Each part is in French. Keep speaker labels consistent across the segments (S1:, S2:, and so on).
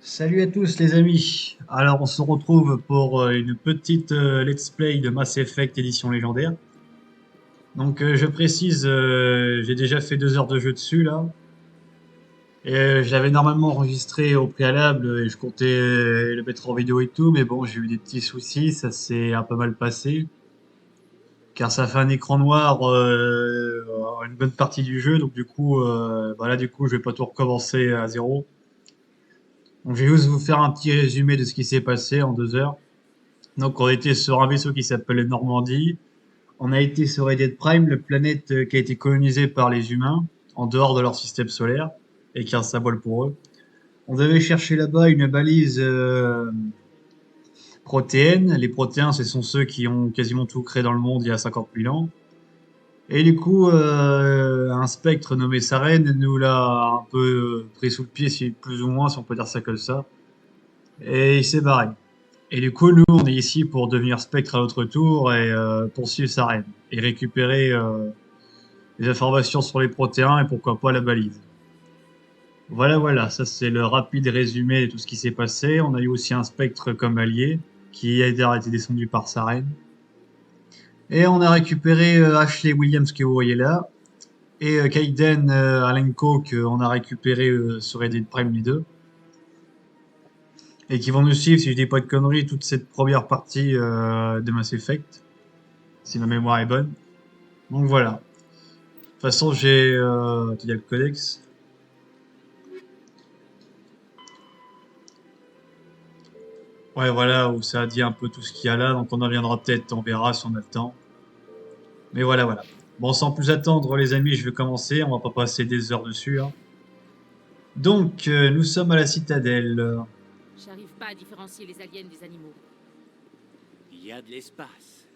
S1: Salut à tous les amis. Alors on se retrouve pour une petite let's play de Mass Effect édition légendaire. Donc je précise, j'ai déjà fait 2 heures de jeu dessus là. Et j'avais normalement enregistré au préalable et je comptais le mettre en vidéo et tout, mais bon j'ai eu des petits soucis, ça s'est un peu mal passé. Car ça fait un écran noir une bonne partie du jeu, donc du coup, voilà, du coup je vais pas tout recommencer à zéro. Donc je vais juste vous faire un petit résumé de ce qui s'est passé en 2 heures. Donc, on était sur un vaisseau qui s'appelait Normandie. On a été sur Red Prime, la planète qui a été colonisée par les humains, en dehors de leur système solaire, et qui est un symbole pour eux. On devait chercher là-bas une balise protéenne. Les protéins, ce sont ceux qui ont quasiment tout créé dans le monde il y a 50 000 ans. Et du coup, un spectre nommé Saren nous l'a un peu pris sous le pied, si, plus ou moins, si on peut dire ça comme ça. Et il s'est barré. Et du coup, nous, on est ici pour devenir Spectre à notre tour et poursuivre sa reine. Et récupérer les informations sur les protéins et pourquoi pas la balise. Voilà, voilà, ça c'est le rapide résumé de tout ce qui s'est passé. On a eu aussi un Spectre comme allié, qui a été descendu par sa reine. Et on a récupéré Ashley Williams que vous voyez là, et Kaiden Alenko qu'on a récupéré sur Reddit Prime les deux. Et qui vont nous suivre, si je dis pas de conneries, toute cette première partie de Mass Effect, si ma mémoire est bonne. Donc voilà. De toute façon, j'ai il y a le codex. Ouais, voilà, où ça dit un peu tout ce qu'il y a là. Donc on en viendra peut-être, on verra si on a le temps. Mais voilà, voilà. Bon, sans plus attendre, les amis, je vais commencer. On va pas passer des heures dessus, hein. Donc, nous sommes à la citadelle.
S2: J'arrive pas à différencier les aliens des animaux.
S3: Il y a de l'espace.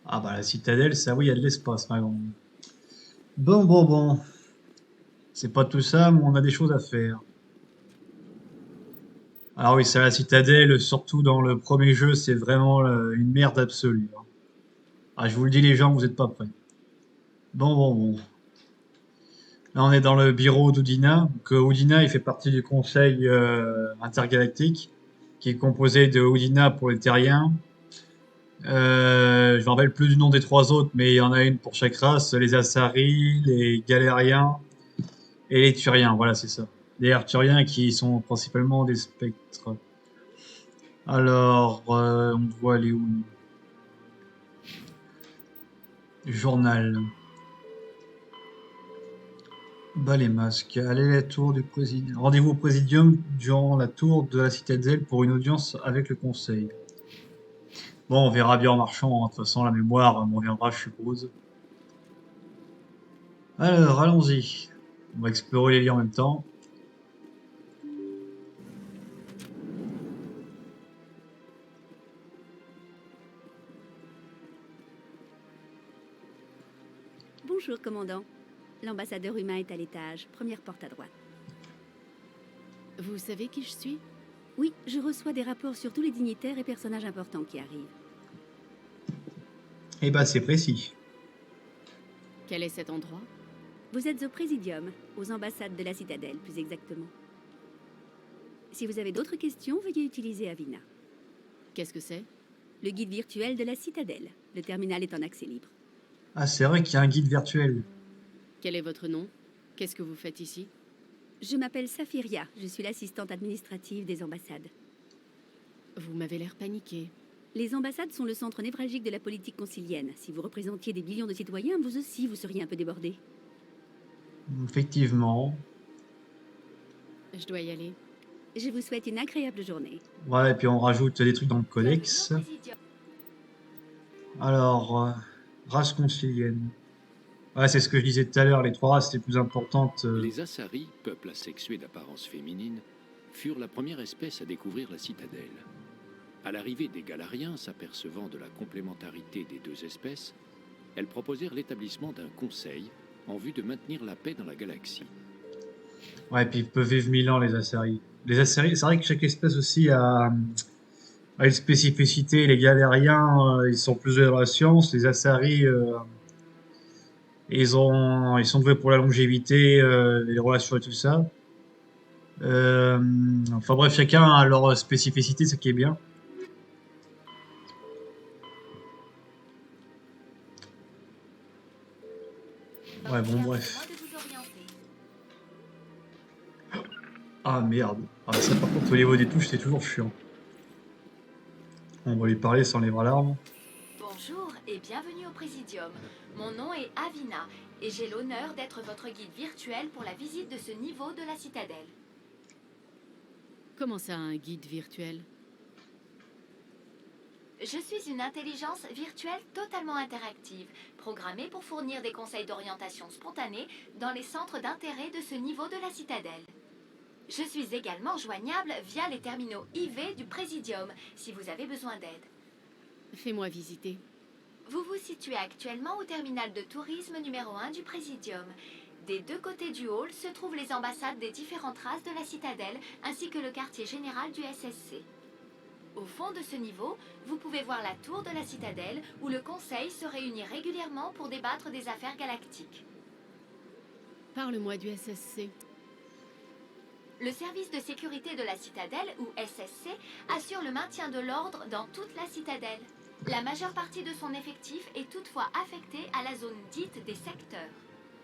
S1: Ah bah la citadelle, ça oui, il y a de l'espace, ma grande. Bon, bon, bon. C'est pas tout ça, mais on a des choses à faire. Alors oui, c'est la citadelle, surtout dans le premier jeu, c'est vraiment une merde absolue, hein. Ah, je vous le dis, les gens, vous êtes pas prêts. Bon, bon, bon. Là, on est dans le bureau d'Udina. Donc, Udina, il fait partie du conseil intergalactique, qui est composé de Udina pour les terriens. Je me rappelle plus du nom des trois autres, mais il y en a une pour chaque race. Les Asari, les Galériens et les Turiens. Voilà, c'est ça. Les Arthuriens qui sont principalement des spectres. Alors, on doit aller où? Journal. Bas les masques. Allez à la tour du président. Rendez-vous au présidium durant la tour de la citadelle pour une audience avec le conseil. Bon, on verra bien en marchant, hein. De toute façon, la mémoire m'en reviendra, je suppose. Alors, allons-y. On va explorer les lieux en même temps.
S4: Bonjour, commandant. L'ambassadeur humain est à l'étage, première porte à droite.
S2: Vous savez qui je suis?
S4: Oui, je reçois des rapports sur tous les dignitaires et personnages importants qui arrivent.
S1: Eh ben, c'est précis.
S2: Quel est cet endroit?
S4: Vous êtes au Présidium, aux ambassades de la Citadelle, plus exactement. Si vous avez d'autres questions, veuillez utiliser Avina.
S2: Qu'est-ce que c'est?
S4: Le guide virtuel de la Citadelle. Le terminal est en accès libre.
S1: Ah, c'est vrai qu'il y a un guide virtuel.
S2: Quel est votre nom? Qu'est-ce que vous faites ici?
S4: Je m'appelle Safiria, je suis l'assistante administrative des ambassades.
S2: Vous m'avez l'air paniqué.
S4: Les ambassades sont le centre névralgique de la politique concilienne. Si vous représentiez des millions de citoyens, vous aussi, vous seriez un peu débordé.
S1: Effectivement.
S2: Je dois y aller.
S4: Je vous souhaite une agréable journée.
S1: Ouais, et puis on rajoute des trucs dans le codex. Alors, race concilienne. Ouais, c'est ce que je disais tout à l'heure, les trois races les plus importantes.
S3: Les Asari, peuple asexué d'apparence féminine, furent la première espèce à découvrir la citadelle. À l'arrivée des Galariens, s'apercevant de la complémentarité des deux espèces, elles proposèrent l'établissement d'un conseil en vue de maintenir la paix dans la galaxie.
S1: Ouais, et puis ils peuvent vivre 1000 ans, les Asari. Les Asari, c'est vrai que chaque espèce aussi a une spécificité. Les Galériens, ils sont plus doués dans la science. Les Asari, ils sont doués pour la longévité, les relations et tout ça. Enfin bref, chacun a leur spécificité, ce qui est bien. Ouais, bon,
S4: Permettez-moi
S1: bref.
S4: de vous orienter.
S1: Ah merde. Ah, ça, par contre, au niveau des touches, c'est toujours chiant. On va lui parler sans livre à l'arme.
S5: Bonjour et bienvenue au Présidium. Mon nom est Avina et j'ai l'honneur d'être votre guide virtuel pour la visite de ce niveau de la citadelle.
S2: Comment ça, un guide virtuel?
S5: Je suis une intelligence virtuelle totalement interactive, programmée pour fournir des conseils d'orientation spontanés dans les centres d'intérêt de ce niveau de la citadelle. Je suis également joignable via les terminaux IV du Présidium si vous avez besoin d'aide.
S2: Fais-moi visiter.
S5: Vous vous situez actuellement au terminal de tourisme numéro 1 du Présidium. Des deux côtés du hall se trouvent les ambassades des différentes races de la citadelle ainsi que le quartier général du SSC. Au fond de ce niveau, vous pouvez voir la tour de la citadelle où le conseil se réunit régulièrement pour débattre des affaires galactiques.
S2: Parle-moi du SSC.
S5: Le service de sécurité de la citadelle, ou SSC, assure le maintien de l'ordre dans toute la citadelle. La majeure partie de son effectif est toutefois affectée à la zone dite des secteurs.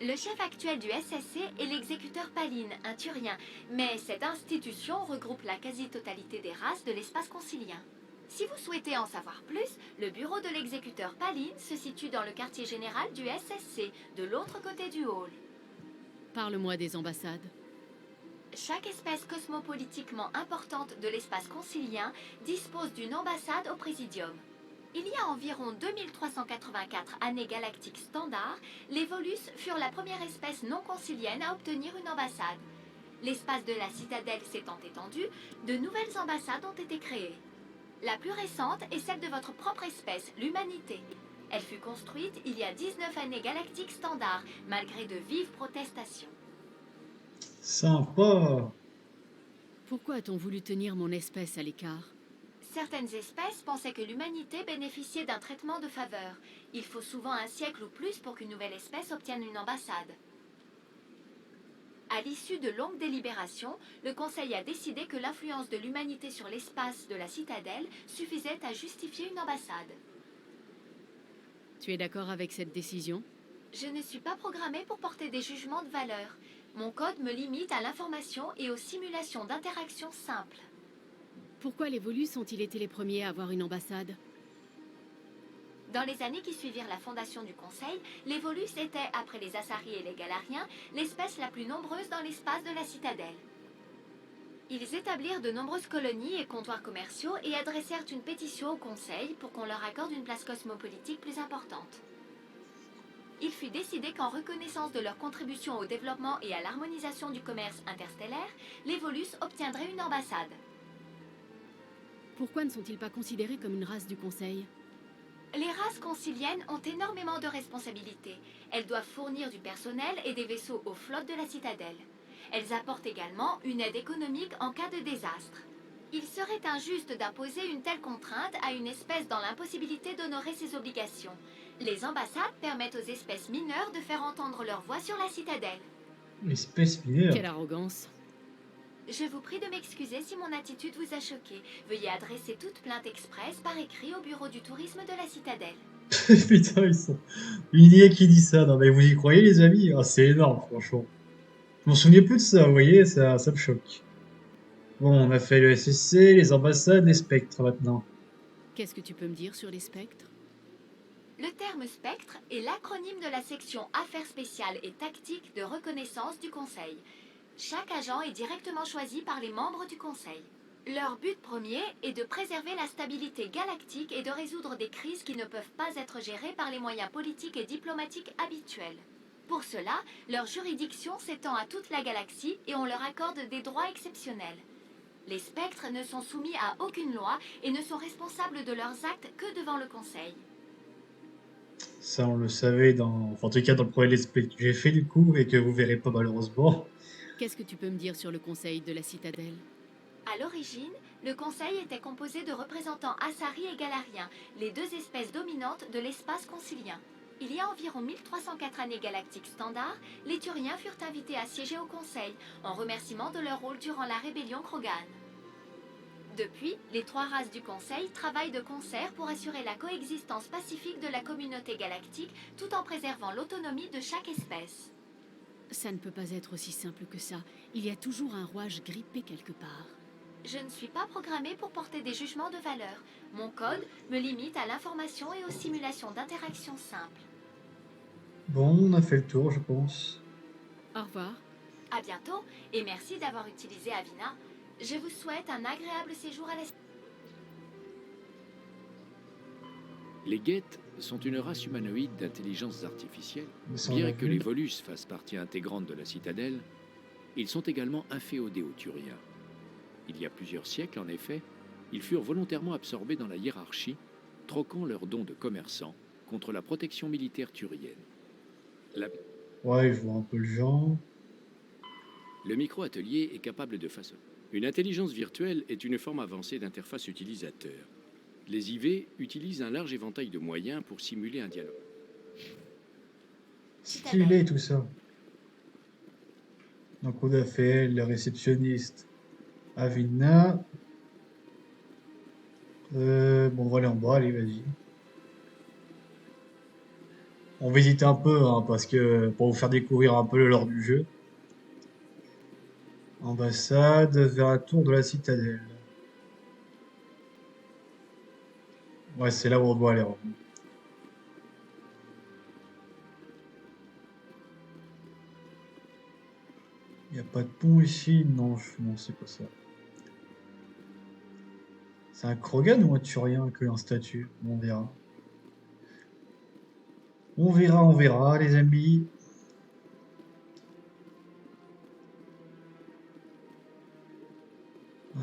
S5: Le chef actuel du SSC est l'exécuteur Paline, un Turien, mais cette institution regroupe la quasi-totalité des races de l'espace concilien. Si vous souhaitez en savoir plus, le bureau de l'exécuteur Paline se situe dans le quartier général du SSC, de l'autre côté du hall.
S2: Parle-moi des ambassades.
S5: Chaque espèce cosmopolitiquement importante de l'espace concilien dispose d'une ambassade au Présidium. Il y a environ 2384 années galactiques standards, les Volus furent la première espèce non concilienne à obtenir une ambassade. L'espace de la citadelle s'étant étendu, de nouvelles ambassades ont été créées. La plus récente est celle de votre propre espèce, l'humanité. Elle fut construite il y a 19 années galactiques standards, malgré de vives protestations.
S1: Sympa.
S2: Pourquoi a-t-on voulu tenir mon espèce à l'écart?
S5: Certaines espèces pensaient que l'humanité bénéficiait d'un traitement de faveur. Il faut souvent un siècle ou plus pour qu'une nouvelle espèce obtienne une ambassade. À l'issue de longues délibérations, le Conseil a décidé que l'influence de l'humanité sur l'espace de la citadelle suffisait à justifier une ambassade.
S2: Tu es d'accord avec cette décision?
S5: Je ne suis pas programmée pour porter des jugements de valeur. Mon code me limite à l'information et aux simulations d'interaction simples.
S2: Pourquoi les Volus ont-ils été les premiers à avoir une ambassade?
S5: Dans les années qui suivirent la fondation du Conseil, les Volus étaient, après les Asari et les Galariens, l'espèce la plus nombreuse dans l'espace de la citadelle. Ils établirent de nombreuses colonies et comptoirs commerciaux et adressèrent une pétition au Conseil pour qu'on leur accorde une place cosmopolitique plus importante. Il fut décidé qu'en reconnaissance de leur contribution au développement et à l'harmonisation du commerce interstellaire, les Volus obtiendraient une ambassade.
S2: Pourquoi ne sont-ils pas considérés comme une race du Conseil?
S5: Les races conciliennes ont énormément de responsabilités. Elles doivent fournir du personnel et des vaisseaux aux flottes de la citadelle. Elles apportent également une aide économique en cas de désastre. Il serait injuste d'imposer une telle contrainte à une espèce dans l'impossibilité d'honorer ses obligations. Les ambassades permettent aux espèces mineures de faire entendre leur voix sur la citadelle.
S1: Espèce mineure.
S2: Quelle arrogance!
S5: Je vous prie de m'excuser si mon attitude vous a choqué. Veuillez adresser toute plainte express par écrit au bureau du tourisme de la citadelle.
S1: Putain, ils sont. Une IA qui dit ça. Non, mais vous y croyez, les amis? Ah, c'est énorme, franchement. Je m'en souvenais plus de ça, vous voyez, ça me choque. Bon, on a fait le SSC, les ambassades, les spectres maintenant.
S2: Qu'est-ce que tu peux me dire sur les spectres?
S5: Le terme spectre est l'acronyme de la section Affaires spéciales et tactiques de reconnaissance du Conseil. Chaque agent est directement choisi par les membres du Conseil. Leur but premier est de préserver la stabilité galactique et de résoudre des crises qui ne peuvent pas être gérées par les moyens politiques et diplomatiques habituels. Pour cela, leur juridiction s'étend à toute la galaxie et on leur accorde des droits exceptionnels. Les spectres ne sont soumis à aucune loi et ne sont responsables de leurs actes que devant le Conseil.
S1: Ça, on le savait dans. Enfin, en tout cas, dans le premier let's play que j'ai fait du coup, et que vous verrez pas malheureusement.
S2: Qu'est-ce que tu peux me dire sur le Conseil de la Citadelle?
S5: À l'origine, le Conseil était composé de représentants Asari et Galariens, les deux espèces dominantes de l'espace concilien. Il y a environ 1304 années galactiques standard, les Turiens furent invités à siéger au Conseil, en remerciement de leur rôle durant la rébellion Krogan. Depuis, les 3 races du Conseil travaillent de concert pour assurer la coexistence pacifique de la communauté galactique, tout en préservant l'autonomie de chaque espèce.
S2: Ça ne peut pas être aussi simple que ça. Il y a toujours un rouage grippé quelque part.
S5: Je ne suis pas programmée pour porter des jugements de valeur. Mon code me limite à l'information et aux simulations d'interactions simples.
S1: Bon, on a fait le tour, je pense.
S2: Au revoir.
S5: À bientôt, et merci d'avoir utilisé Avina. Je vous souhaite un agréable séjour à la...
S3: Les Geth sont une race humanoïde d'intelligence artificielle.
S1: Mais ça, on
S3: Bien
S1: l'a
S3: que
S1: vu.
S3: les Volus fassent partie intégrante de la citadelle, ils sont également inféodés aux Turiens. Il y a plusieurs siècles, en effet, ils furent volontairement absorbés dans la hiérarchie, troquant leurs dons de commerçants contre la protection militaire turienne.
S1: Ouais, je vois un peu le genre.
S3: Le micro-atelier est capable de façonner. Une intelligence virtuelle est une forme avancée d'interface utilisateur. Les IV utilisent un large éventail de moyens pour simuler un dialogue.
S1: Stylé tout ça. Donc on a fait le réceptionniste Avina. Bon, on va aller en bas, allez, vas-y. On visite un peu, hein, parce que pour vous faire découvrir un peu le lore du jeu. Ambassade vers la tour de la citadelle. Ouais, c'est là où on doit aller. Il n'y a pas de pont ici? Non, non, c'est pas ça. C'est un Krogan ou un Turien que un statut? On verra. On verra, les amis.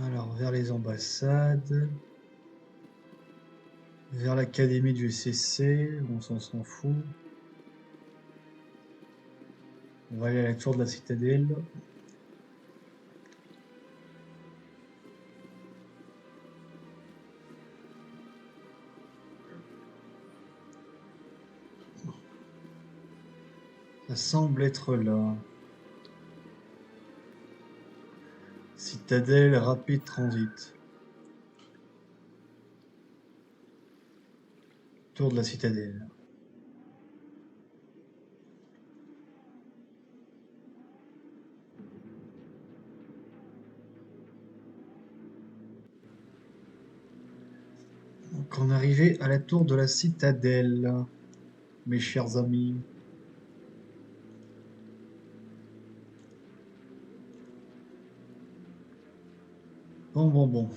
S1: Alors, vers les ambassades. Vers l'académie du SCC. On s'en fout. On va aller à la tour de la citadelle. Ça semble être là. Citadelle Rapid Transit. Tour de la citadelle. Donc on est arrivé à la tour de la citadelle, mes chers amis. Bon.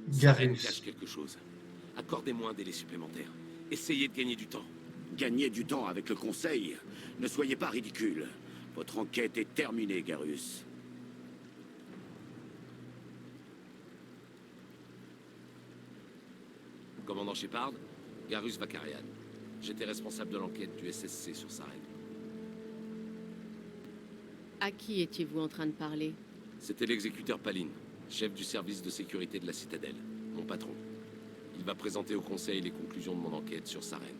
S6: Saren cache
S1: Garus.
S6: quelque chose. Accordez-moi un délai supplémentaire. Essayez de gagner du temps.
S7: Gagner du temps avec le Conseil. Ne soyez pas ridicule. Votre enquête est terminée, Garus.
S6: Commandant Shepard, Garus Vakarian. J'étais responsable de l'enquête du SSC sur Saren.
S2: À qui étiez-vous en train de parler?
S6: C'était l'exécuteur Paline, chef du service de sécurité de la citadelle, mon patron. Il va présenter au Conseil les conclusions de mon enquête sur Saren.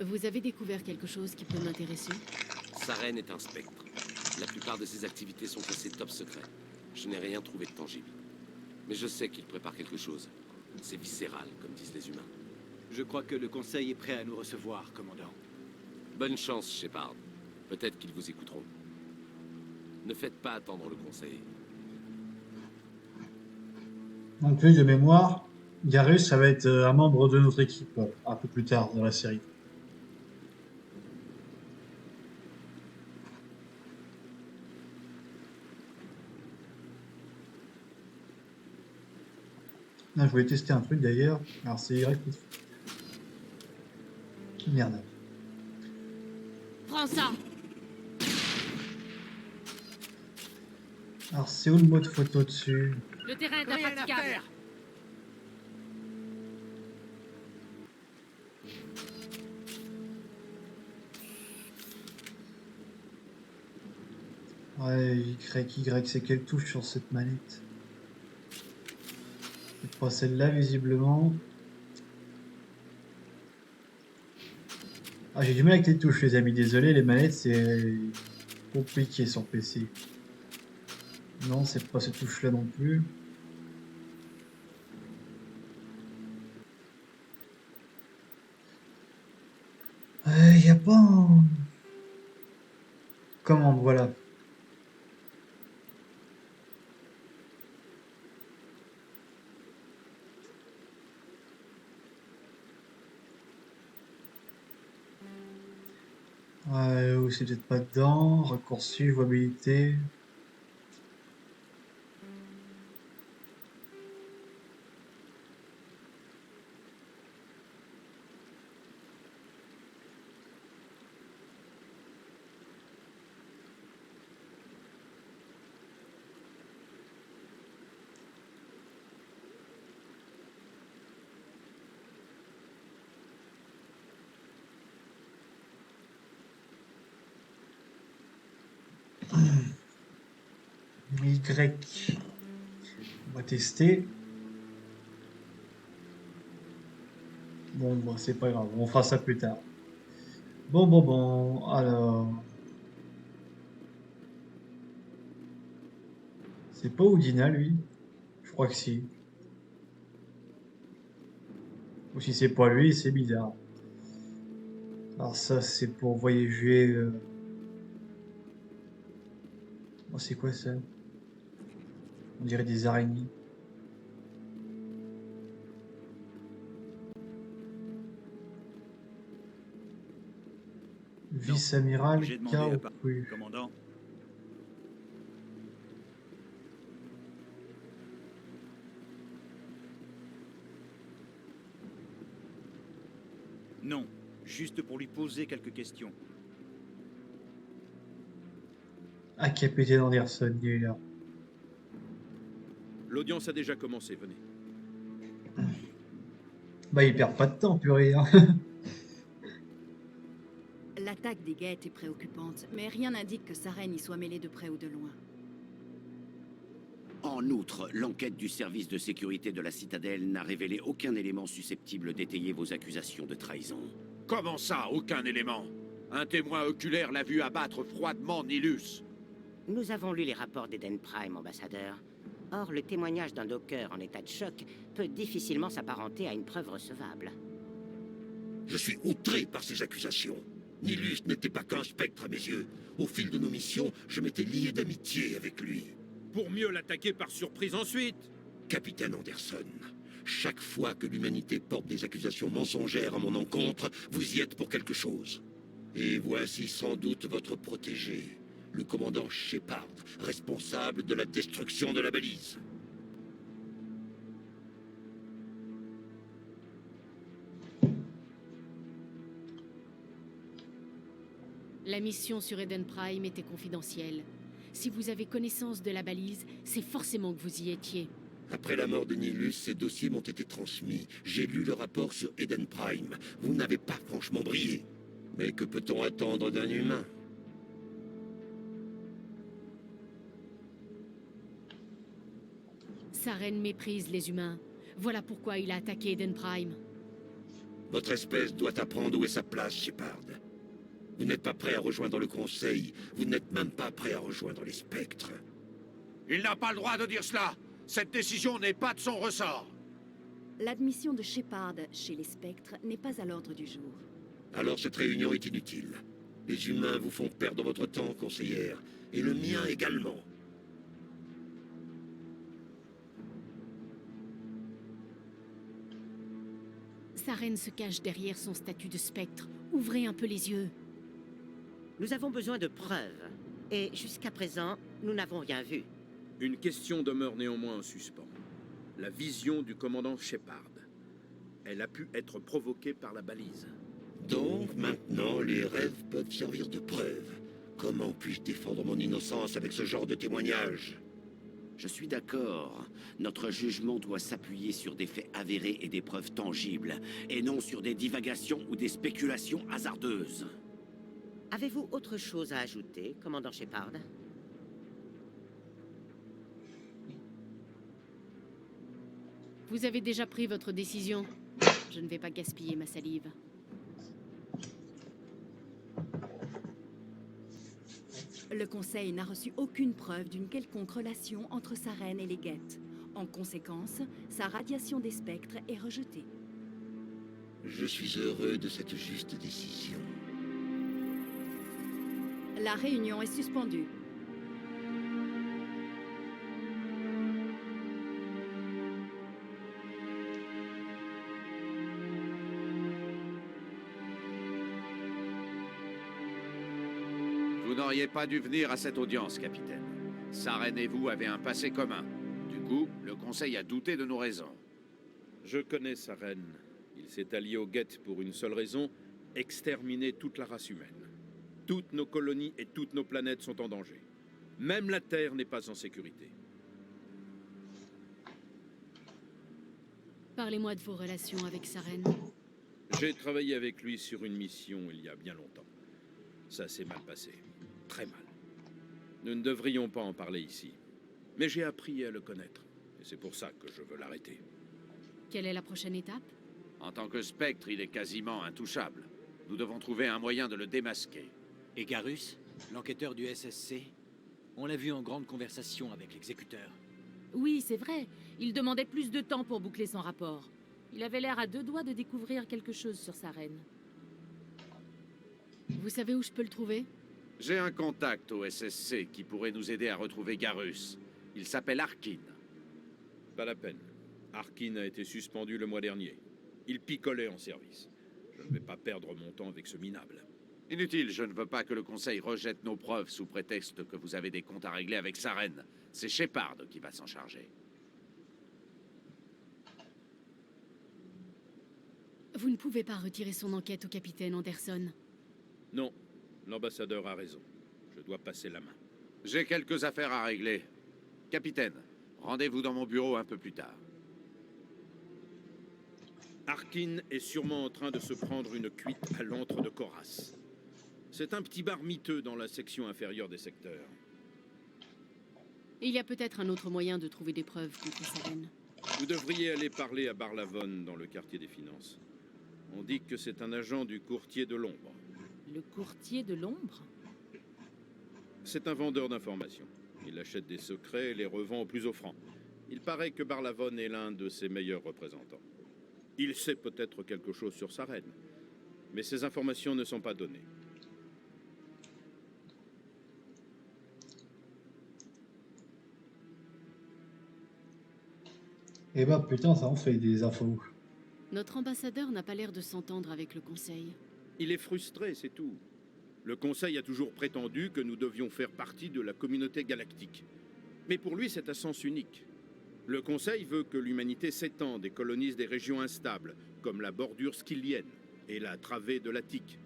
S2: Vous avez découvert quelque chose qui peut m'intéresser?
S6: Saren est un spectre. La plupart de ses activités sont classées top secret. Je n'ai rien trouvé de tangible. Mais je sais qu'il prépare quelque chose. C'est viscéral, comme disent les humains.
S8: Je crois que le Conseil est prêt à nous recevoir, commandant.
S6: Bonne chance, Shepard. Peut-être qu'ils vous écouteront. Ne faites pas attendre le Conseil.
S1: En plus de mémoire, Garus, ça va être un membre de notre équipe un peu plus tard dans la série. Là, je voulais tester un truc d'ailleurs. Alors, c'est Y. Merde.
S2: Prends ça!
S1: Alors, c'est où le mode photo dessus?
S2: Le terrain est impraticable.
S1: Ouais, Y, c'est quelle touche sur cette manette? C'est fois celle-là, visiblement. Ah, j'ai du mal avec les touches, les amis. Désolé, les manettes, c'est compliqué sur PC. Non, c'est pas cette touche-là non plus. Y a pas un... Commande, voilà. Ou c'est peut-être pas dedans. Raccourci, jouabilité. Y. On va tester. Bon, bah, c'est pas grave, on fera ça plus tard. Bon, alors... C'est pas Oudina, lui? Je crois que si. Ou si c'est pas lui, c'est bizarre. Alors ça, c'est pour voyager... Oh, c'est quoi ça? On dirait des araignées. Vice-amiral
S9: J'ai demandé à
S1: Kaoku.
S9: Commandant. Non, juste pour lui poser quelques questions.
S1: Ah, capitaine Anderson, il est là.
S10: L'audience a déjà commencé, venez.
S1: Bah, il perd pas de temps, purée, hein.
S11: L'attaque des guettes est préoccupante, mais rien n'indique que Saren y soit mêlée de près ou de loin.
S7: En outre, l'enquête du service de sécurité de la Citadelle n'a révélé aucun élément susceptible d'étayer vos accusations de trahison.
S3: Comment ça, aucun élément? Un témoin oculaire l'a vu abattre froidement Nilus.
S12: Nous avons lu les rapports d'Eden Prime, ambassadeur. Or, le témoignage d'un docker en état de choc peut difficilement s'apparenter à une preuve recevable.
S7: Je suis outré par ces accusations. Nilus n'était pas qu'un spectre à mes yeux. Au fil de nos missions, je m'étais lié d'amitié avec lui.
S10: Pour mieux l'attaquer par surprise ensuite.
S7: Capitaine Anderson, chaque fois que l'humanité porte des accusations mensongères à mon encontre, vous y êtes pour quelque chose. Et voici sans doute votre protégé, le commandant Shepard, responsable de la destruction de la balise.
S2: La mission sur Eden Prime était confidentielle. Si vous avez connaissance de la balise, c'est forcément que vous y étiez.
S7: Après la mort de Nilus, ces dossiers m'ont été transmis. J'ai lu le rapport sur Eden Prime. Vous n'avez pas franchement brillé. Mais que peut-on attendre d'un humain?
S2: Saren méprise les humains. Voilà pourquoi il a attaqué Eden Prime.
S7: Votre espèce doit apprendre où est sa place, Shepard. Vous n'êtes pas prêt à rejoindre le Conseil. Vous n'êtes même pas prêt à rejoindre les spectres.
S3: Il n'a pas le droit de dire cela. Cette décision n'est pas de son ressort.
S11: L'admission de Shepard chez les spectres n'est pas à l'ordre du jour.
S7: Alors cette réunion est inutile. Les humains vous font perdre votre temps, conseillère. Et le mien également.
S2: Saren se cache derrière son statut de spectre. Ouvrez un peu les yeux.
S12: Nous avons besoin de preuves. Et jusqu'à présent, nous n'avons rien vu.
S10: Une question demeure néanmoins en suspens. La vision du commandant Shepard. Elle a pu être provoquée par la balise.
S7: Donc maintenant, les rêves peuvent servir de preuve. Comment puis-je défendre mon innocence avec ce genre de témoignage? Je suis d'accord. Notre jugement doit s'appuyer sur des faits avérés et des preuves tangibles, et non sur des divagations ou des spéculations hasardeuses.
S12: Avez-vous autre chose à ajouter, commandant Shepard?
S2: Vous avez déjà pris votre décision. Je ne vais pas gaspiller ma salive.
S11: Le Conseil n'a reçu aucune preuve d'une quelconque relation entre Saren et les Geth. En conséquence, sa radiation des spectres est rejetée.
S7: Je suis heureux de cette juste décision.
S11: La réunion est suspendue.
S3: Vous n'auriez pas dû venir à cette audience, capitaine. Saren et vous avez un passé commun. Du coup, le Conseil a douté de nos raisons.
S10: Je connais Saren. Il s'est allié aux Geth pour une seule raison, exterminer toute la race humaine. Toutes nos colonies et toutes nos planètes sont en danger. Même la Terre n'est pas en sécurité.
S2: Parlez-moi de vos relations avec Saren.
S10: J'ai travaillé avec lui sur une mission il y a bien longtemps. Ça s'est mal passé. Très mal. Nous ne devrions pas en parler ici. Mais j'ai appris à le connaître. Et c'est pour ça que je veux l'arrêter.
S2: Quelle est la prochaine étape?
S3: En tant que spectre, il est quasiment intouchable. Nous devons trouver un moyen de le démasquer.
S8: Et Garus, l'enquêteur du SSC? On l'a vu en grande conversation avec l'exécuteur.
S13: Oui, c'est vrai. Il demandait plus de temps pour boucler son rapport. Il avait l'air à 2 doigts de découvrir quelque chose sur Saren.
S2: Vous savez où je peux le trouver?
S3: J'ai un contact au SSC qui pourrait nous aider à retrouver Garus. Il s'appelle Arkin.
S10: Pas la peine. Arkin a été suspendu le mois dernier. Il picolait en service. Je ne vais pas perdre mon temps avec ce minable.
S3: Inutile, je ne veux pas que le Conseil rejette nos preuves sous prétexte que vous avez des comptes à régler avec Saren. C'est Shepard qui va s'en charger.
S2: Vous ne pouvez pas retirer son enquête au capitaine Anderson.
S10: Non, l'ambassadeur a raison. Je dois passer la main.
S3: J'ai quelques affaires à régler. Capitaine, rendez-vous dans mon bureau un peu plus tard.
S10: Arkin est sûrement en train de se prendre une cuite à l'antre de Koras. C'est un petit bar miteux dans la section inférieure des secteurs.
S2: Il y a peut-être un autre moyen de trouver des preuves contre Saren.
S10: Vous devriez aller parler à Barlavon dans le quartier des finances. On dit que c'est un agent du courtier de l'ombre.
S13: Le courtier de l'ombre?
S10: C'est un vendeur d'informations. Il achète des secrets et les revend au plus offrant. Il paraît que Barlavon est l'un de ses meilleurs représentants. Il sait peut-être quelque chose sur Saren, mais ces informations ne sont pas données.
S1: Eh bah putain, ça en fait des infos.
S2: Notre ambassadeur n'a pas l'air de s'entendre avec le Conseil.
S10: Il est frustré, c'est tout. Le Conseil a toujours prétendu que nous devions faire partie de la communauté galactique. Mais pour lui, c'est un sens unique. Le Conseil veut que l'humanité s'étende et colonise des régions instables, comme la bordure skyllienne et la travée de l'Attique.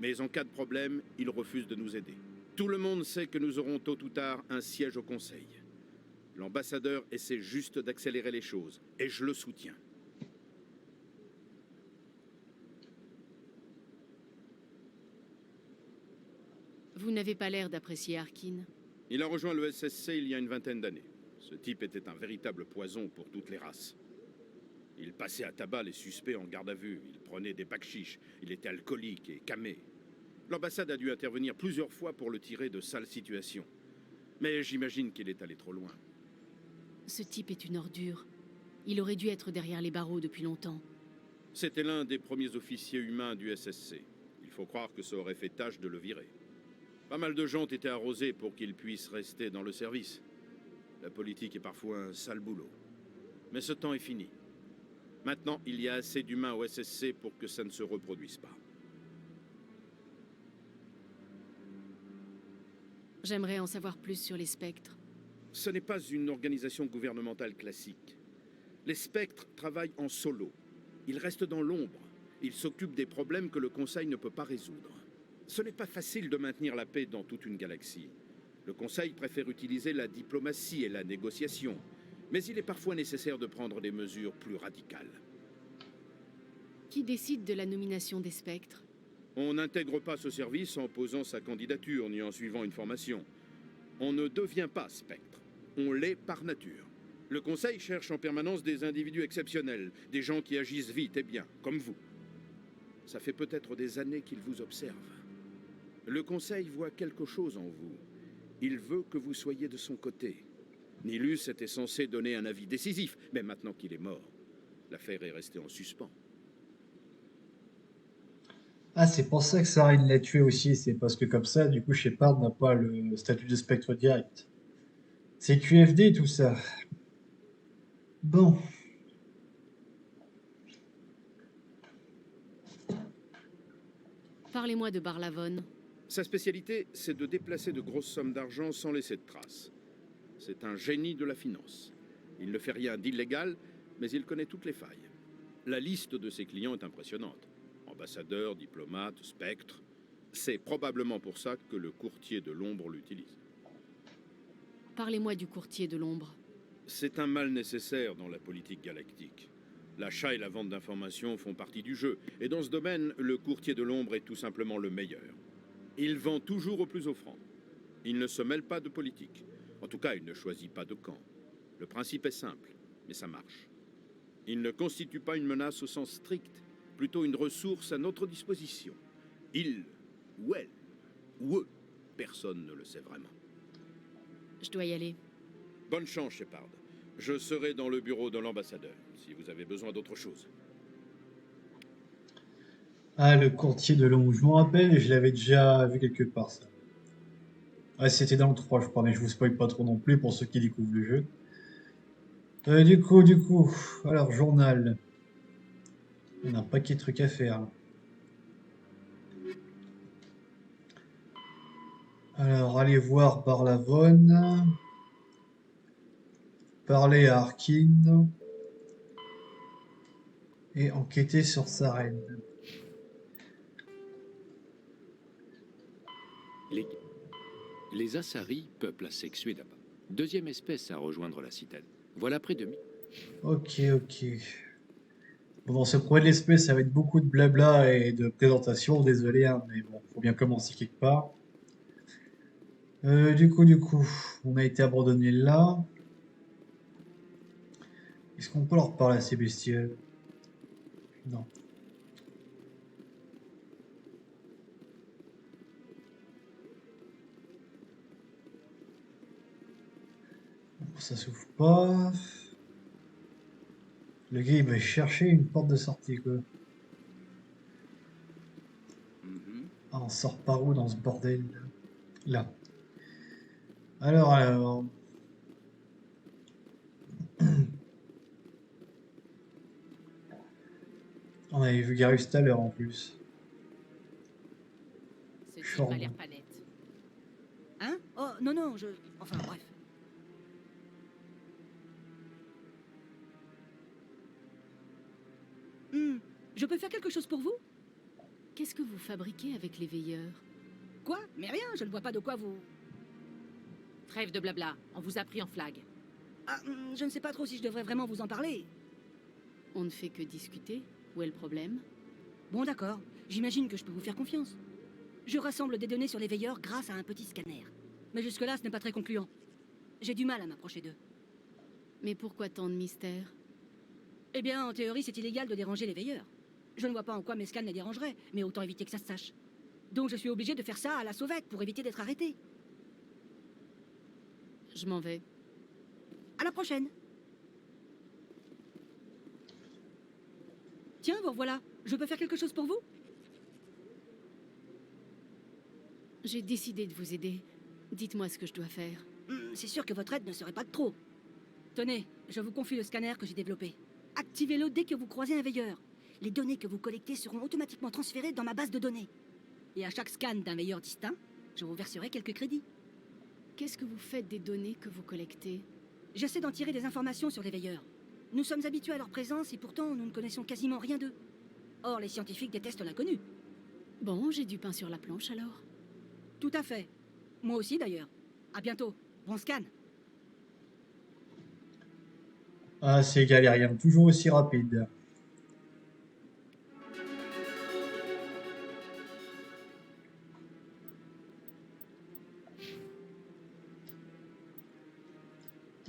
S10: Mais en cas de problème, il refuse de nous aider. Tout le monde sait que nous aurons tôt ou tard un siège au Conseil. L'ambassadeur essaie juste d'accélérer les choses, et je le soutiens.
S2: Vous n'avez pas l'air d'apprécier Arkin.
S10: Il a rejoint le SSC il y a une vingtaine d'années. Ce type était un véritable poison pour toutes les races. Il passait à tabac les suspects en garde à vue, il prenait des bakchiches, il était alcoolique et camé. L'ambassade a dû intervenir plusieurs fois pour le tirer de sales situations. Mais j'imagine qu'il est allé trop loin.
S2: Ce type est une ordure. Il aurait dû être derrière les barreaux depuis longtemps.
S10: C'était l'un des premiers officiers humains du SSC. Il faut croire que ça aurait fait tâche de le virer. Pas mal de gens ont été arrosés pour qu'il puisse rester dans le service. La politique est parfois un sale boulot. Mais ce temps est fini. Maintenant, il y a assez d'humains au SSC pour que ça ne se reproduise pas.
S2: J'aimerais en savoir plus sur les spectres.
S10: Ce n'est pas une organisation gouvernementale classique. Les spectres travaillent en solo. Ils restent dans l'ombre. Ils s'occupent des problèmes que le Conseil ne peut pas résoudre. Ce n'est pas facile de maintenir la paix dans toute une galaxie. Le Conseil préfère utiliser la diplomatie et la négociation, mais il est parfois nécessaire de prendre des mesures plus radicales.
S2: Qui décide de la nomination des spectres?
S10: On n'intègre pas ce service en posant sa candidature ni en suivant une formation. On ne devient pas spectre. On l'est par nature. Le Conseil cherche en permanence des individus exceptionnels, des gens qui agissent vite et bien, comme vous. Ça fait peut-être des années qu'il vous observe. Le Conseil voit quelque chose en vous. Il veut que vous soyez de son côté. Nilus était censé donner un avis décisif, mais maintenant qu'il est mort, l'affaire est restée en suspens.
S1: Ah, c'est pour ça que Sarine l'a tué aussi, c'est parce que comme ça, du coup, Shepard n'a pas le statut de spectre direct. C'est QFD tout ça. Bon.
S2: Parlez-moi de Barlavon.
S10: Sa spécialité, c'est de déplacer de grosses sommes d'argent sans laisser de traces. C'est un génie de la finance. Il ne fait rien d'illégal, mais il connaît toutes les failles. La liste de ses clients est impressionnante. Ambassadeurs, diplomates, spectres. C'est probablement pour ça que le courtier de l'ombre l'utilise.
S2: Parlez-moi du courtier de l'ombre.
S10: C'est un mal nécessaire dans la politique galactique. L'achat et la vente d'informations font partie du jeu, et dans ce domaine, le courtier de l'ombre est tout simplement le meilleur. Il vend toujours au plus offrant. Il ne se mêle pas de politique. En tout cas, il ne choisit pas de camp. Le principe est simple, mais ça marche. Il ne constitue pas une menace au sens strict, plutôt une ressource à notre disposition. Il, ou elle, ou eux, personne ne le sait vraiment.
S2: Je dois y aller.
S10: Bonne chance, Shepard. Je serai dans le bureau de l'ambassadeur, si vous avez besoin d'autre chose.
S1: Ah, le courtier de l'ombre, je m'en rappelle, je l'avais déjà vu quelque part, ça. Ah, c'était dans le 3, je crois, mais je vous spoil pas trop non plus pour ceux qui découvrent le jeu. Du coup, alors, journal. On a un paquet de trucs à faire. Alors, allez voir Barlavon. Parler à Harkin. Et enquêter sur Sarene.
S3: Les Asari peuplent la sexuée d'Abba. Deuxième espèce à rejoindre la citadelle. Voilà près de 1000.
S1: Ok. Bon, dans ce projet de l'espèce, ça va être beaucoup de blabla et de présentation, désolé, hein, mais bon, faut bien commencer quelque part. Du coup, on a été abandonné là. Est-ce qu'on peut leur parler à ces bestioles? Non. Ça s'ouvre pas. Le gars, il va chercher une porte de sortie, quoi. Ah, on sort par où dans ce bordel? Là. Alors. On avait vu Garus tout à l'heure en plus.
S13: Ce type a l'air pas net.
S11: Hein? Oh, non, Enfin, bref. Je peux faire quelque chose pour vous?
S2: Qu'est-ce que vous fabriquez avec les veilleurs?
S11: Quoi? Mais rien, je ne vois pas de quoi vous...
S13: Trêve de blabla, on vous a pris en flag.
S11: Ah, je ne sais pas trop si je devrais vraiment vous en parler.
S2: On ne fait que discuter. Où est le problème?
S11: Bon, d'accord. J'imagine que je peux vous faire confiance. Je rassemble des données sur les veilleurs grâce à un petit scanner. Mais jusque-là, ce n'est pas très concluant. J'ai du mal à m'approcher d'eux.
S2: Mais pourquoi tant de mystère?
S11: Eh bien, en théorie, c'est illégal de déranger les veilleurs. Je ne vois pas en quoi mes scans les dérangeraient, mais autant éviter que ça se sache. Donc je suis obligé de faire ça à la sauvette pour éviter d'être arrêté.
S2: Je m'en vais.
S11: À la prochaine. Tiens, vous revoilà. Je peux faire quelque chose pour vous?
S2: J'ai décidé de vous aider. Dites-moi ce que je dois faire.
S11: C'est sûr que votre aide ne serait pas de trop. Tenez, je vous confie le scanner que j'ai développé. Activez-le dès que vous croisez un veilleur. Les données que vous collectez seront automatiquement transférées dans ma base de données. Et à chaque scan d'un veilleur distinct, je vous verserai quelques crédits.
S2: Qu'est-ce que vous faites des données que vous collectez?
S11: J'essaie d'en tirer des informations sur les veilleurs. Nous sommes habitués à leur présence et pourtant nous ne connaissons quasiment rien d'eux. Or, les scientifiques détestent l'inconnu.
S2: Bon, j'ai du pain sur la planche alors.
S11: Tout à fait. Moi aussi d'ailleurs. À bientôt. Bon scan.
S1: Ah, c'est galérien, toujours aussi rapide.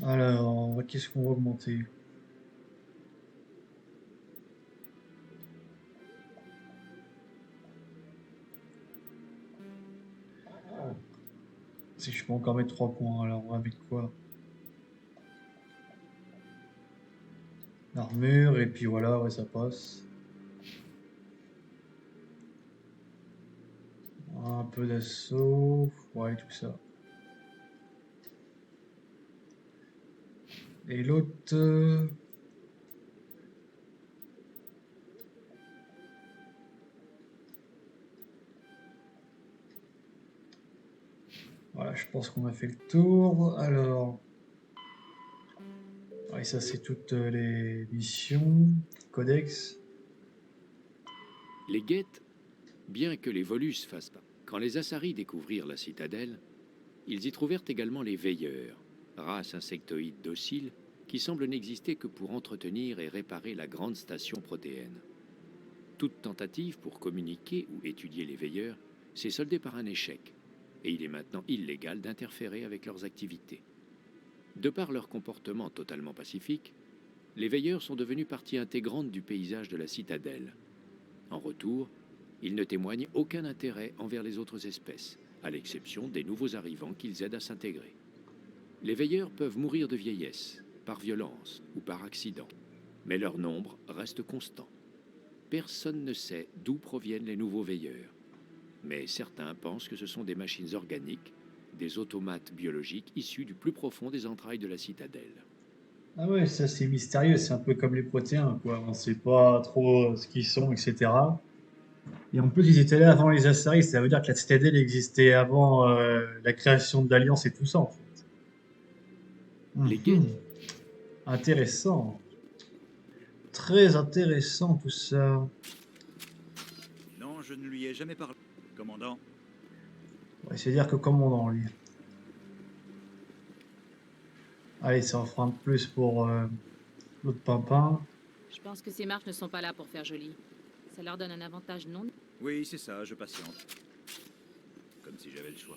S1: Alors, Alors, qu'est-ce qu'on va augmenter? Si je peux encore mettre 3 points, alors on va mettre quoi? L'armure, et puis voilà, ouais, ça passe. Un peu d'assaut, ouais, tout ça. Et l'autre... Voilà, je pense qu'on a fait le tour. Alors... Ouais, ça c'est toutes les missions, codex.
S3: Les guettes, bien que les Volus fassent pas. Quand les Asari découvrirent la citadelle, ils y trouvèrent également les Veilleurs, race insectoïde docile qui semble n'exister que pour entretenir et réparer la grande station protéenne. Toute tentative pour communiquer ou étudier les Veilleurs s'est soldée par un échec, et il est maintenant illégal d'interférer avec leurs activités. De par leur comportement totalement pacifique, les Veilleurs sont devenus partie intégrante du paysage de la citadelle. En retour, ils ne témoignent aucun intérêt envers les autres espèces, à l'exception des nouveaux arrivants qu'ils aident à s'intégrer. Les Veilleurs peuvent mourir de vieillesse, par violence ou par accident, mais leur nombre reste constant. Personne ne sait d'où proviennent les nouveaux Veilleurs, mais certains pensent que ce sont des machines organiques, des automates biologiques issus du plus profond des entrailles de la citadelle.
S1: Ah ouais, ça c'est mystérieux, c'est un peu comme les protéins, quoi. On sait pas trop ce qu'ils sont, etc. Et en plus, ils étaient là avant les Assaris, ça veut dire que la citadelle existait avant la création de l'Alliance et tout ça, en fait.
S3: Les guettes.
S1: Intéressant. Très intéressant tout ça.
S9: Non, je ne lui ai jamais parlé. Commandant.
S1: Ouais, c'est dire que commandant, lui. Allez, ça en fera un de plus pour l'autre pimpin.
S13: Je pense que ces marches ne sont pas là pour faire joli. Ça leur donne un avantage non...
S9: Oui, c'est ça, je patiente. Comme si j'avais le choix.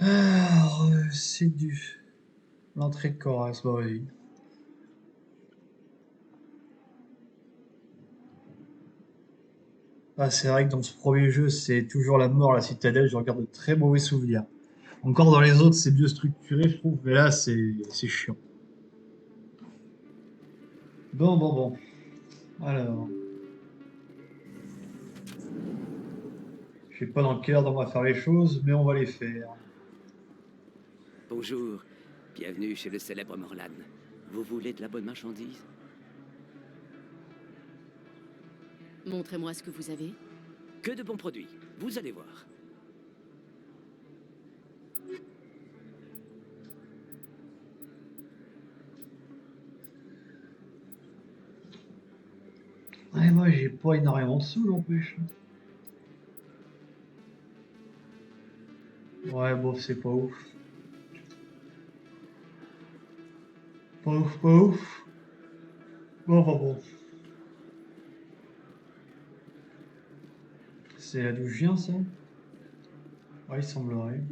S1: Alors, c'est du... L'entrée de Coras, bah oui. Ah, c'est vrai que dans ce premier jeu, c'est toujours la mort, la citadelle, je regarde de très mauvais souvenirs. Encore dans les autres, c'est mieux structuré, je trouve, mais là, c'est chiant. Bon. Alors... Je sais pas dans quelle ordre on va faire les choses, mais on va les faire.
S14: Bonjour, bienvenue chez le célèbre Morlan. Vous voulez de la bonne marchandise?
S2: Montrez-moi ce que vous avez.
S14: Que de bons produits, vous allez voir.
S1: Ouais, moi, j'ai pas énormément de sous, non plus. Ouais, bof, c'est pas ouf. Pas ouf. Bon. C'est là d'où je viens, ça? Ouais, il semblerait.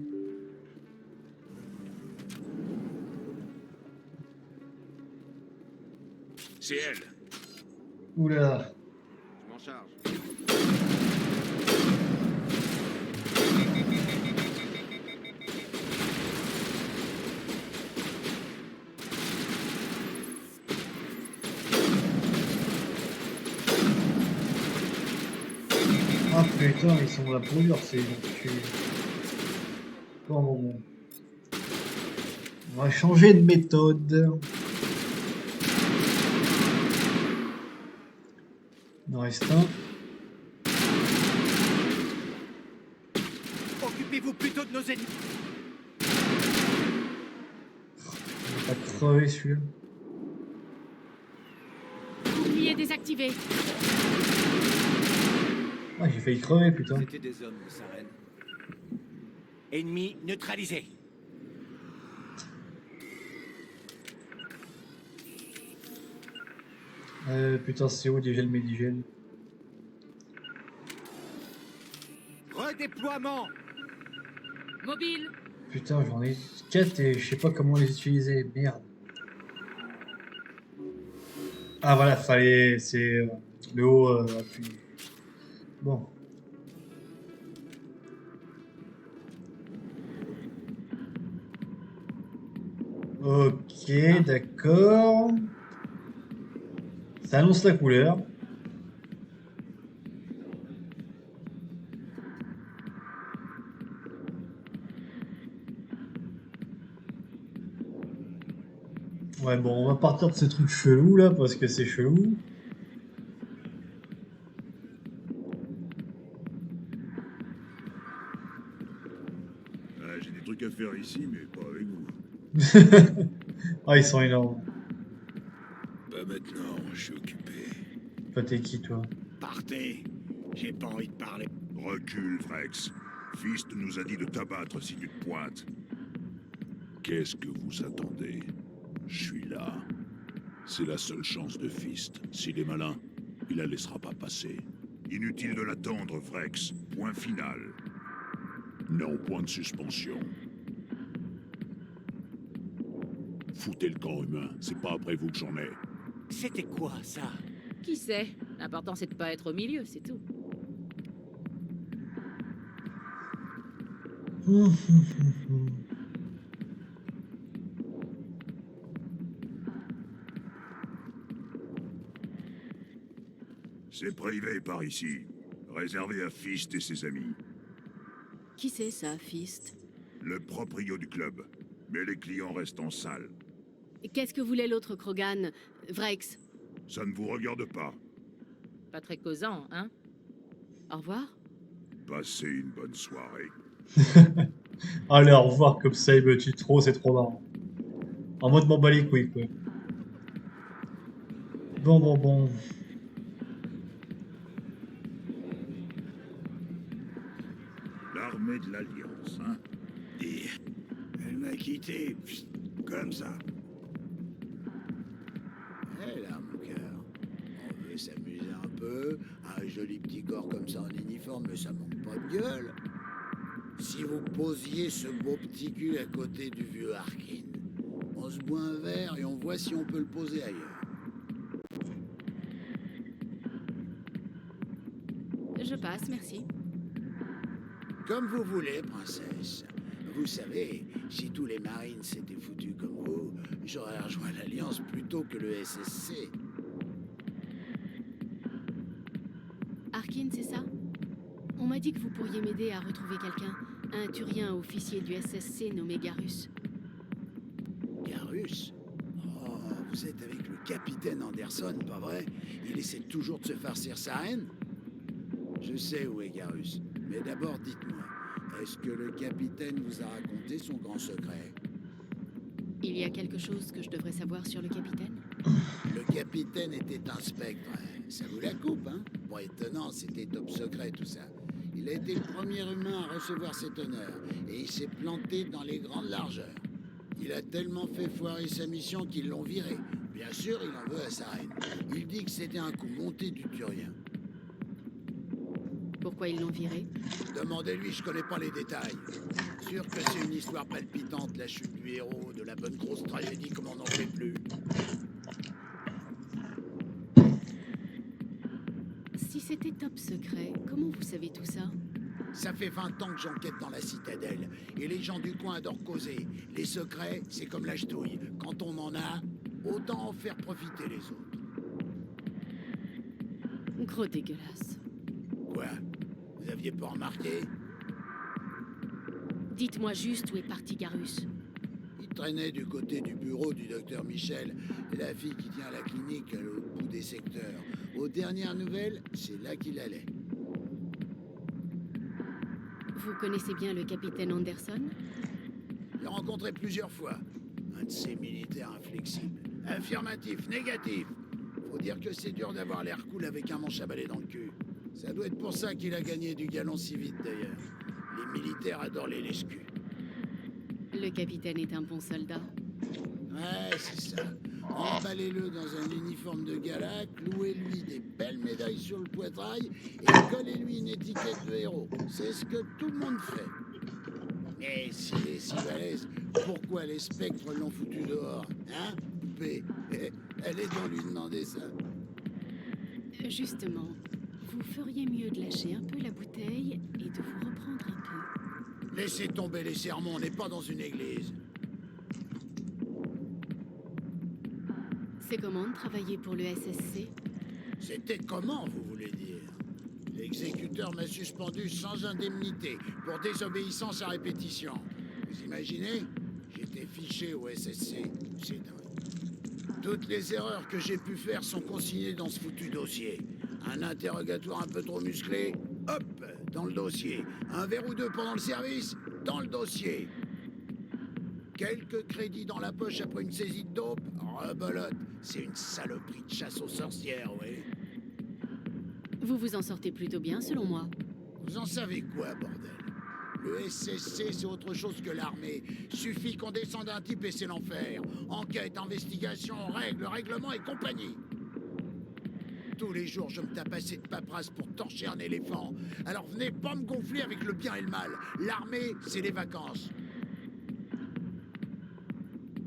S10: C'est elle.
S1: Oula.
S10: Je m'en charge.
S1: Ah putain, ils sont là pour dur, ces enculés. Bon. On va changer de méthode. Il en reste un.
S9: Occupez-vous plutôt de nos ennemis.
S1: Il va pas crever celui-là.
S2: Bouclier désactivé.
S1: Ah, j'ai failli crever, putain.
S8: C'était des hommes de Saren.
S14: Ennemi neutralisé.
S1: Putain, c'est où déjà le Medigel?
S8: déploiement.
S13: Mobile.
S1: Putain, j'en ai 4 et je sais pas comment les utiliser. Merde. Ah voilà, fallait... C'est le haut appui. Bon. Ok, d'accord. Ça annonce la couleur. Ouais, bon, on va partir de ce truc chelou là, parce que c'est chelou.
S15: J'ai des trucs à faire ici, mais pas avec vous.
S1: Ah, ils sont énormes.
S15: Pas maintenant, je suis occupé.
S1: Toi, t'es qui, toi?
S7: Partez. J'ai pas envie de parler.
S15: Recule, Vrex. Fist nous a dit de t'abattre si tu te pointes. Qu'est-ce que vous attendez? Je suis là. C'est la seule chance de Fist. S'il est malin, il la laissera pas passer. Inutile de l'attendre, Vrex. Point final. Non, point de suspension. Foutez le camp humain. C'est pas après vous que j'en ai.
S8: C'était quoi, ça?
S13: Qui sait? L'important, c'est de pas être au milieu, c'est tout.
S15: C'est privé par ici. Réservé à Fist et ses amis.
S2: Qui c'est ça, Fist?
S15: Le proprio du club. Mais les clients restent en salle.
S2: Qu'est-ce que voulait l'autre Krogan? Vrex?
S15: Ça ne vous regarde pas.
S13: Pas très causant, hein?
S2: Au revoir.
S15: Passez une bonne soirée.
S1: Allez, au revoir, comme ça, il me tue trop, c'est trop marrant. En mode m'en bat les couilles, quoi. Bon.
S15: L'armée de l'Alliance, hein?
S7: Et elle m'a quitté, comme ça.
S16: Hé là, mon cœur. On veut s'amuser un peu. Un joli petit corps comme ça en uniforme, mais ça manque pas de gueule. Si vous posiez ce beau petit cul à côté du vieux Harkin, on se boit un verre et on voit si on peut le poser ailleurs.
S2: Je passe, merci.
S16: Comme vous voulez, princesse. Vous savez, si tous les Marines s'étaient foutus comme vous, j'aurais rejoint l'Alliance plutôt que le SSC.
S2: Harkin, c'est ça? On m'a dit que vous pourriez m'aider à retrouver quelqu'un. Un Turien officier du SSC nommé Garus.
S16: Garus? Oh, vous êtes avec le capitaine Anderson, pas vrai? Il essaie toujours de se farcir sa haine? Je sais où est Garus, mais d'abord dites-moi, est-ce que le capitaine vous a raconté son grand secret?
S2: Il y a quelque chose que je devrais savoir sur le capitaine?
S16: Le capitaine était un spectre, ça vous la coupe, hein? Pas étonnant, c'était top secret tout ça. Il a été le premier humain à recevoir cet honneur, et il s'est planté dans les grandes largeurs. Il a tellement fait foirer sa mission qu'ils l'ont viré. Bien sûr, il en veut à sa reine. Il dit que c'était un coup monté du Turien.
S2: Pourquoi ils l'ont viré?
S16: Demandez-lui, je connais pas les détails. Sûr que c'est une histoire palpitante, la chute du héros, de la bonne grosse tragédie comme on n'en fait plus.
S2: Si c'était top secret, comment vous savez tout ça?
S16: Ça fait 20 ans que j'enquête dans la citadelle, et les gens du coin adorent causer. Les secrets, c'est comme la ch'touille. Quand on en a, autant en faire profiter les autres.
S2: Gros dégueulasse.
S16: Quoi? Vous aviez pas remarqué?
S2: Dites-moi juste où est parti Garus.
S16: Il traînait du côté du bureau du docteur Michel, la fille qui tient la clinique à l'autre bout des secteurs. Aux dernières nouvelles, c'est là qu'il allait.
S2: Vous connaissez bien le capitaine Anderson?
S16: J'ai rencontré plusieurs fois. Un de ces militaires inflexibles. Affirmatif, négatif. Faut dire que c'est dur d'avoir l'air cool avec un manche à balai dans le cul. Ça doit être pour ça qu'il a gagné du galon si vite d'ailleurs. Les militaires adorent les lèche-culs.
S2: Le capitaine est un bon soldat.
S16: Ouais, c'est ça. emballez-le dans un uniforme de gala, clouez-lui des belles médailles sur le poitrail et collez-lui une étiquette de héros. C'est ce que tout le monde fait. Mais s'il est si balèze, pourquoi les spectres l'ont foutu dehors? Hein, poupée? Elle est donc lui demander ça.
S2: Justement, vous feriez mieux de lâcher un peu la bouteille et de vous reprendre un peu.
S16: Laissez tomber les sermons, on n'est pas dans une église.
S2: C'est comment de travailler pour le SSC?
S16: C'était comment, vous voulez dire? L'exécuteur m'a suspendu sans indemnité pour désobéissance à répétition. Vous imaginez? J'étais fiché au SSC. C'est dingue. Toutes les erreurs que j'ai pu faire sont consignées dans ce foutu dossier. Un interrogatoire un peu trop musclé, hop, dans le dossier. Un verre ou deux pendant le service, dans le dossier. Quelques crédits dans la poche après une saisie de dope, rebolote. C'est une saloperie de chasse aux sorcières, oui.
S2: Vous vous en sortez plutôt bien, selon moi.
S16: Vous en savez quoi, bordel? Le SSC, c'est autre chose que l'armée. Suffit qu'on descende un type et c'est l'enfer. Enquête, investigation, règles, règlements et compagnie. Tous les jours, je me tape assez de paperasse pour torcher un éléphant. Alors venez pas me gonfler avec le bien et le mal. L'armée, c'est les vacances.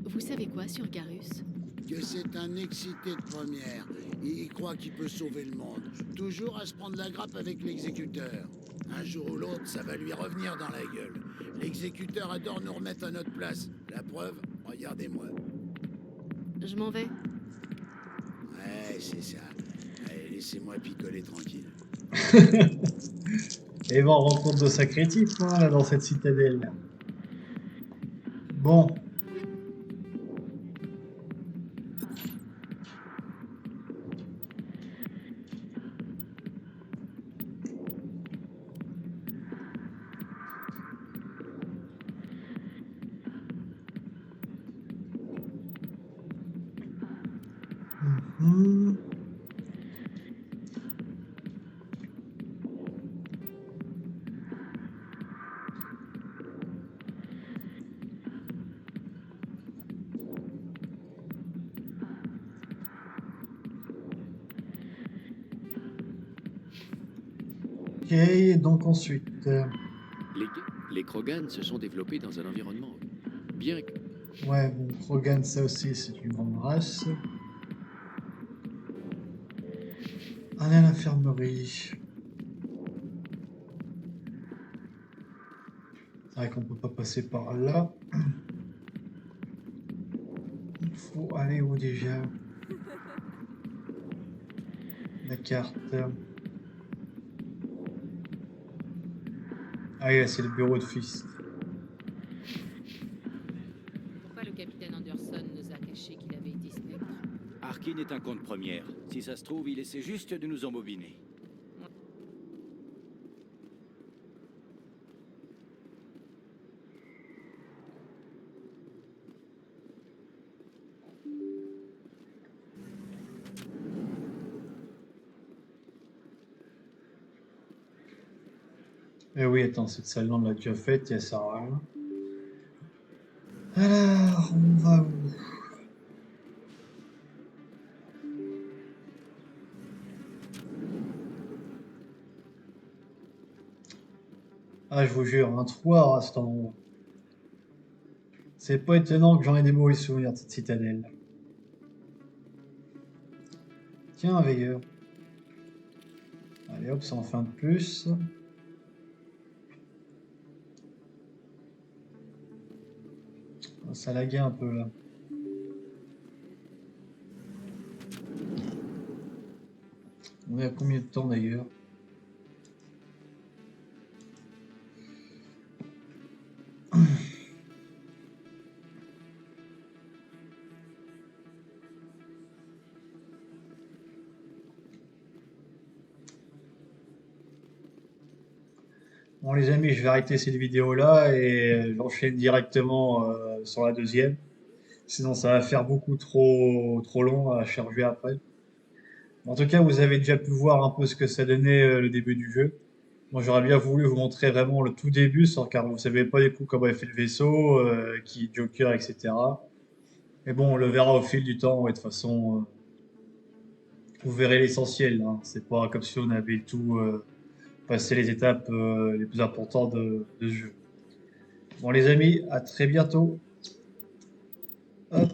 S2: Vous savez quoi sur Garus?
S16: Que c'est un excité de première. Il croit qu'il peut sauver le monde. Toujours à se prendre la grappe avec l'exécuteur. Un jour ou l'autre, ça va lui revenir dans la gueule. L'exécuteur adore nous remettre à notre place. La preuve, regardez-moi.
S2: Je m'en vais.
S16: Ouais, c'est ça. Allez, laissez-moi picoler tranquille.
S1: Et bon, on rencontre de sacrés types, hein, là, dans cette citadelle. Bon. Ok, donc ensuite...
S3: Les Krogan se sont développés dans un environnement bien...
S1: Ouais, bon, Krogan, ça aussi, c'est une grande race. Allez à l'infirmerie. C'est vrai qu'on peut pas passer par là. Il faut aller où déjà? La carte. Ah oui, là, c'est le bureau de Fist.
S13: Pourquoi le capitaine Anderson nous a caché qu'il avait été spectre?
S8: Arkin est un compte première. Si ça se trouve, il essaie juste de nous embobiner.
S1: Eh oui, attends, cette salle-là, on l'a déjà faite, il y a ça à rien. Alors, on va où? Ah, je vous jure, un trou à cet endroit. C'est pas étonnant que j'en ai des mauvais souvenirs de cette citadelle. Tiens, un veilleur. Allez hop, ça en fait un de plus. Ça laguait un peu là. On est à combien de temps d'ailleurs? Bon les amis, je vais arrêter cette vidéo là et j'enchaîne directement sur la deuxième. Sinon ça va faire beaucoup trop long à charger après. En tout cas, vous avez déjà pu voir un peu ce que ça donnait le début du jeu. Moi j'aurais bien voulu vous montrer vraiment le tout début, car vous savez pas du coup comment est fait le vaisseau, qui est Joker, etc. Mais bon, on le verra au fil du temps, et de toute façon, vous verrez l'essentiel, hein. C'est pas comme si on avait tout passé les étapes les plus importantes de ce jeu. Bon les amis, à très bientôt. Hop.